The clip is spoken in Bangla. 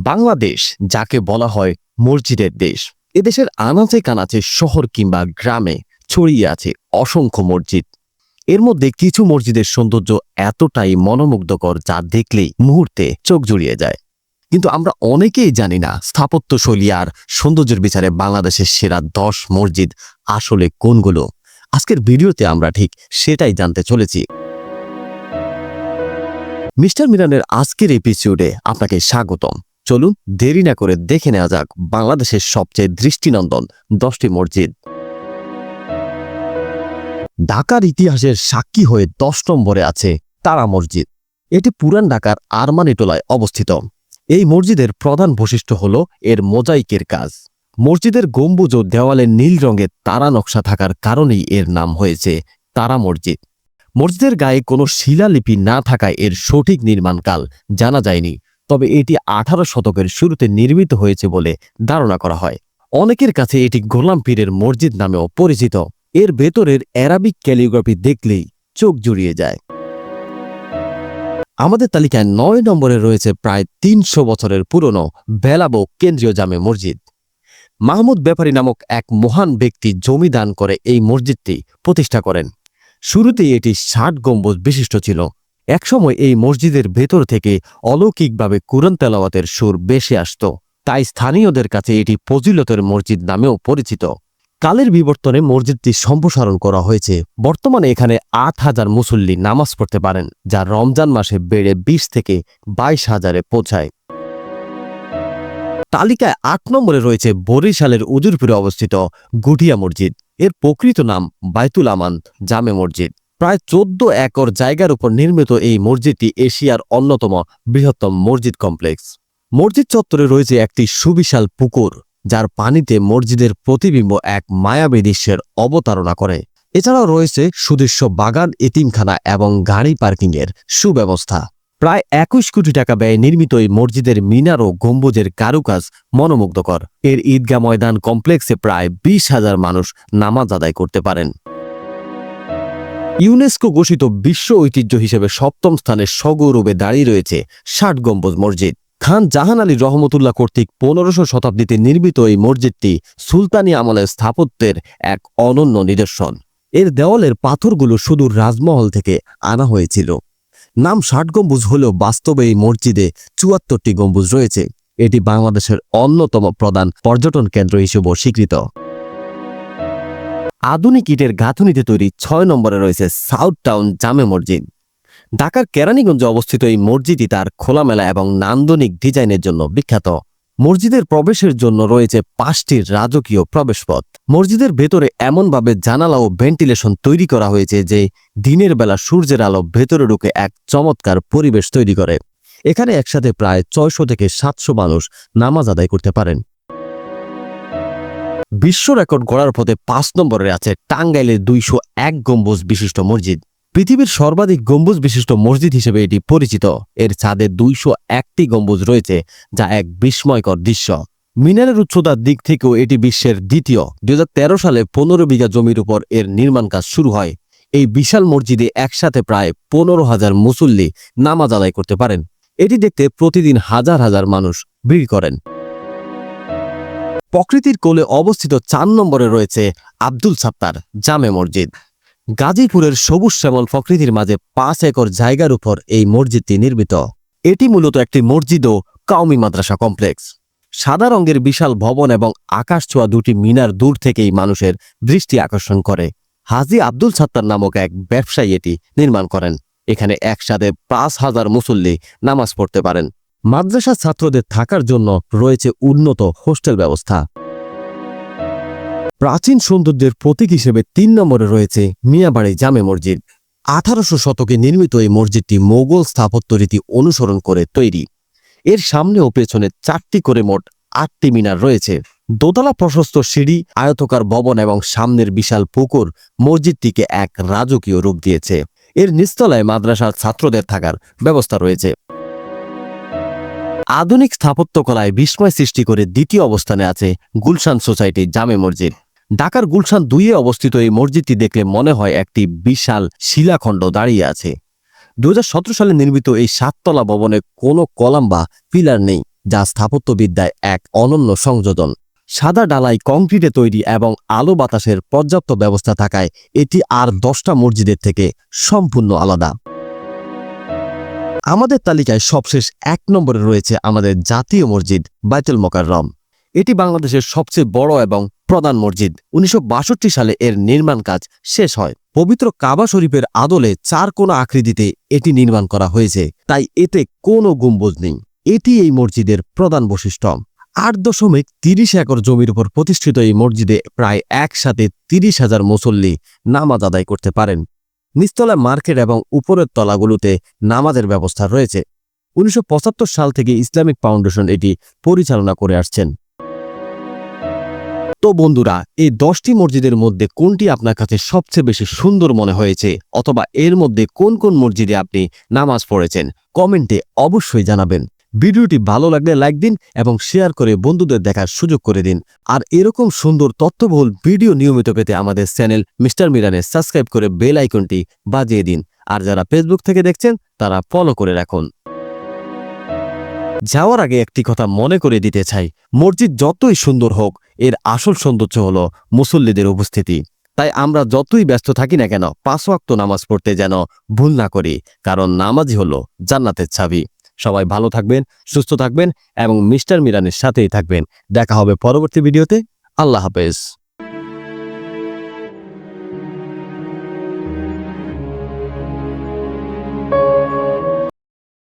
বাংলাদেশ যাকে বলা হয় মসজিদের দেশ, এদেশের আনাচে কানাচে শহর কিংবা গ্রামে ছড়িয়ে আছে অসংখ্য মসজিদ। এর মধ্যে কিছু মসজিদের সৌন্দর্য এতটাই মনোমুগ্ধকর যা দেখলেই মুহূর্তে চোখ জুড়িয়ে যায়। কিন্তু আমরা অনেকেই জানি না স্থাপত্যশৈলী আর সৌন্দর্যের বিচারে বাংলাদেশের সেরা 10 মসজিদ আসলে কোনগুলো। আজকের ভিডিওতে আমরা ঠিক সেটাই জানতে চলেছি। মিস্টার মিরানের আজকের এপিসোডে আপনাকে স্বাগতম। চলুন দেরি না করে দেখে নেওয়া যাক বাংলাদেশের সবচেয়ে দৃষ্টিনন্দন 10টি মসজিদ। ঢাকার ইতিহাসের সাক্ষী হয়ে 10 নম্বরে আছে তারা মসজিদ। এটি পুরান ঢাকার আরমানিটোলায় অবস্থিত। এই মসজিদের প্রধান বৈশিষ্ট্য হল এর মোজাইকের কাজ। মসজিদের গম্বুজ ও দেওয়ালে নীল রঙের তারা নকশা থাকার কারণেই এর নাম হয়েছে তারা মসজিদ। মসজিদের গায়ে কোনো শিলালিপি না থাকায় এর সঠিক নির্মাণকাল জানা যায়নি, তবে এটি 18 শতকের শুরুতে নির্মিত হয়েছে বলে ধারণা করা হয়। অনেকের কাছে এটি গোলাম পীরের মসজিদ নামেও পরিচিত। এর ভেতরের অ্যারাবিক ক্যালিগ্রাফি দেখলেই চোখ জুড়িয়ে যায়। আমাদের তালিকায় 9 নম্বরে রয়েছে প্রায় 300 বছরের পুরনো বেলাবো কেন্দ্রীয় জামে মসজিদ। মাহমুদ ব্যাপারী নামক এক মহান ব্যক্তি জমি দান করে এই মসজিদটি প্রতিষ্ঠা করেন। শুরুতেই এটি 60 গম্বুজ বিশিষ্ট ছিল। একসময় এই মসজিদের ভেতর থেকে অলৌকিকভাবে কুরআন তেলাওয়াতের সুর ভেসে আসত, তাই স্থানীয়দের কাছে এটি ফজিলতের মসজিদ নামেও পরিচিত। কালের বিবর্তনে মসজিদটি সম্প্রসারণ করা হয়েছে। বর্তমানে এখানে 8000 মুসল্লি নামাজ পড়তে পারেন, যা রমজান মাসে বেড়ে 20 থেকে 22,000-এ পৌঁছায়। তালিকায় 8 নম্বরে রয়েছে বরিশালের উজিরপুরে অবস্থিত গুটিয়া মসজিদ। এর প্রকৃত নাম বাইতুল আমান জামে মসজিদ। প্রায় 14 একর জায়গার উপর নির্মিত এই মসজিদটি এশিয়ার অন্যতম বৃহত্তম মসজিদ কমপ্লেক্স। মসজিদ চত্বরে রয়েছে একটি সুবিশাল পুকুর, যার পানিতে মসজিদের প্রতিবিম্ব এক মায়াবী দৃশ্যের অবতারণা করে। এছাড়াও রয়েছে সুদৃশ্য বাগান, এতিমখানা এবং গাড়ি পার্কিংয়ের সুব্যবস্থা। প্রায় 21 কোটি টাকা ব্যয়ে নির্মিত এই মসজিদের মিনার ও গম্বুজের কারুকাজ মনোমুগ্ধকর। এর ঈদগাহ ময়দান কমপ্লেক্সে প্রায় 20,000 মানুষ নামাজ আদায় করতে পারেন। ইউনেস্কো ঘোষিত বিশ্ব ঐতিহ্য হিসেবে 7ম স্থানে সগৌরবে দাঁড়িয়ে রয়েছে 60 গম্বুজ মসজিদ। খান জাহান আলী রহমতুল্লাহ কর্তৃক 1500 শতাব্দীতে নির্মিত এই মসজিদটি সুলতানি আমলের স্থাপত্যের এক অনন্য নিদর্শন। এর দেওয়ালের পাথরগুলো সুদূর রাজমহল থেকে আনা হয়েছিল। নাম 60 গম্বুজ হলেও বাস্তবে এই মসজিদে 74টি গম্বুজ রয়েছে। এটি বাংলাদেশের অন্যতম প্রধান পর্যটন কেন্দ্র হিসেবেও স্বীকৃত। আধুনিক ইটের গাঁথুনিতে তৈরি 6 নম্বরে রয়েছে সাউথ টাউন জামে মসজিদ। ঢাকার কেরানীগঞ্জে অবস্থিত এই মসজিদটি তার খোলামেলা এবং নান্দনিক ডিজাইনের জন্য বিখ্যাত। মসজিদের প্রবেশের জন্য রয়েছে 5টি রাজকীয় প্রবেশপথ। মসজিদের ভেতরে এমনভাবে জানালা ও ভেন্টিলেশন তৈরি করা হয়েছে যে দিনের বেলা সূর্যের আলো ভেতরে ঢুকে এক চমৎকার পরিবেশ তৈরি করে। এখানে একসাথে প্রায় 600 থেকে 700 মানুষ নামাজ আদায় করতে পারেন। বিশ্ব রেকর্ড গড়ার পথে 5 নম্বরে আছে টাঙ্গাইলের 201 গম্বুজ বিশিষ্ট মসজিদ। পৃথিবীর সর্বাধিক গম্বুজ বিশিষ্ট মসজিদ হিসেবে এটি পরিচিত। এর ছাদে 201টি গম্বুজ রয়েছে, যা এক বিস্ময়কর দৃশ্য। মিনারের উচ্চতার দিক থেকেও এটি বিশ্বের দ্বিতীয়। 2013 সালে 15 বিঘা জমির উপর এর নির্মাণ কাজ শুরু হয়। এই বিশাল মসজিদে একসাথে প্রায় 15,000 মুসল্লি নামাজ আদায় করতে পারেন। এটি দেখতে প্রতিদিন হাজার হাজার মানুষ ভিড় করেন। প্রকৃতির কোলে অবস্থিত 4 নম্বরে রয়েছে আব্দুল সাত্তার জামে মসজিদ। গাজীপুরের সবুজ শ্যামল প্রকৃতির মাঝে 5 একর জায়গার উপর এই মসজিদটি নির্মিত। এটি মূলত একটি মসজিদ ও কাওমি মাদ্রাসা কমপ্লেক্স। সাদা রঙের বিশাল ভবন এবং আকাশ ছোঁয়া 2টি মিনার দূর থেকেই মানুষের দৃষ্টি আকর্ষণ করে। হাজী আব্দুল সাত্তার নামক এক ব্যবসায়ী এটি নির্মাণ করেন। এখানে একসাথে 5,000 মুসল্লি নামাজ পড়তে পারেন। মাদ্রাসা ছাত্রদের থাকার জন্য রয়েছে উন্নত হোস্টেল ব্যবস্থা। প্রাচীন সৌন্দর্যের প্রতীক হিসেবে 3 নম্বরে রয়েছে মিয়াবাড়ি জামে মসজিদ। 1800 শতকে নির্মিত এই মসজিদটি মোগল স্থাপত্য রীতি অনুসরণ করে তৈরি। এর সামনে ও পেছনে 4টি করে মোট 8টি মিনার রয়েছে। দোতলা প্রশস্ত সিঁড়ি, আয়তকার ভবন এবং সামনের বিশাল পুকুর মসজিদটিকে এক রাজকীয় রূপ দিয়েছে। এর নিচতলায় মাদ্রাসার ছাত্রদের থাকার ব্যবস্থা রয়েছে। আধুনিক স্থাপত্যকলায় বিস্ময় সৃষ্টি করে দ্বিতীয় অবস্থানে আছে গুলশান সোসাইটি জামে মসজিদ। ঢাকার গুলশান 2-এ অবস্থিত এই মসজিদটি দেখলে মনে হয় একটি বিশাল শিলাখণ্ড দাঁড়িয়ে আছে। 2017 সালে নির্মিত এই 7 তলা ভবনে কোনো কলাম বা পিলার নেই। যা স্থাপত্যবিদ্যায় এক অনন্য সংযোজন। সাদা ডালাই কংক্রিটে তৈরি এবং আলো বাতাসের পর্যাপ্ত ব্যবস্থা থাকায় এটি আর 10টা মসজিদের থেকে সম্পূর্ণ আলাদা। আমাদের তালিকায় সবশেষ 1 নম্বরে রয়েছে আমাদের জাতীয় মসজিদ বাইতুল মোকাররম। এটি বাংলাদেশের সবচেয়ে বড় এবং প্রধান মসজিদ। 1962 সালে এর নির্মাণ কাজ শেষ হয়। পবিত্র কাবা শরীফের আদলে 4 কোণা আকৃতিতে এটি নির্মাণ করা হয়েছে, তাই এতে কোনো গম্বুজ নেই। এটি এই মসজিদের প্রধান বৈশিষ্ট্য। 8.30 একর জমির উপর প্রতিষ্ঠিত এই মসজিদে প্রায় একসাথে 30,000 মুসল্লি নামাজ আদায় করতে পারেন। নিচতলা মার্কেট এবং উপরের তলাগুলোতে নামাজের ব্যবস্থা রয়েছে। 1975 সাল থেকে ইসলামিক ফাউন্ডেশন এটি পরিচালনা করে আসছেন। তো বন্ধুরা, এই 10টি মসজিদের মধ্যে কোনটি আপনার কাছে সবচেয়ে বেশি সুন্দর মনে হয়েছে, অথবা এর মধ্যে কোন কোন মসজিদে আপনি নামাজ পড়েছেন, কমেন্টে অবশ্যই জানাবেন। ভিডিওটি ভালো লাগলে লাইক দিন এবং শেয়ার করে বন্ধুদের দেখার সুযোগ করে দিন। আর এরকম সুন্দর তথ্যবহুল ভিডিও নিয়মিত পেতে আমাদের চ্যানেল মিস্টার মিরানে সাবস্ক্রাইব করে বেল আইকনটি বাজিয়ে দিন। আর যারা ফেসবুক থেকে দেখছেন তারা ফলো করে রাখুন। যাওয়ার আগে একটি কথা মনে করে দিতে চাই, মসজিদ যতই সুন্দর হোক, এর আসল সৌন্দর্য হলো মুসল্লিদের উপস্থিতি। তাই আমরা যতই ব্যস্ত থাকি না কেন, 5 ওয়াক্ত নামাজ পড়তে যেন ভুল না করি, কারণ নামাজই হলো জান্নাতের চাবি। সবাই ভালো থাকবেন, সুস্থ থাকবেন এবং মিস্টার মিরানের সাথেই থাকবেন। দেখা হবে পরবর্তী ভিডিওতে। আল্লাহ হাফেজ।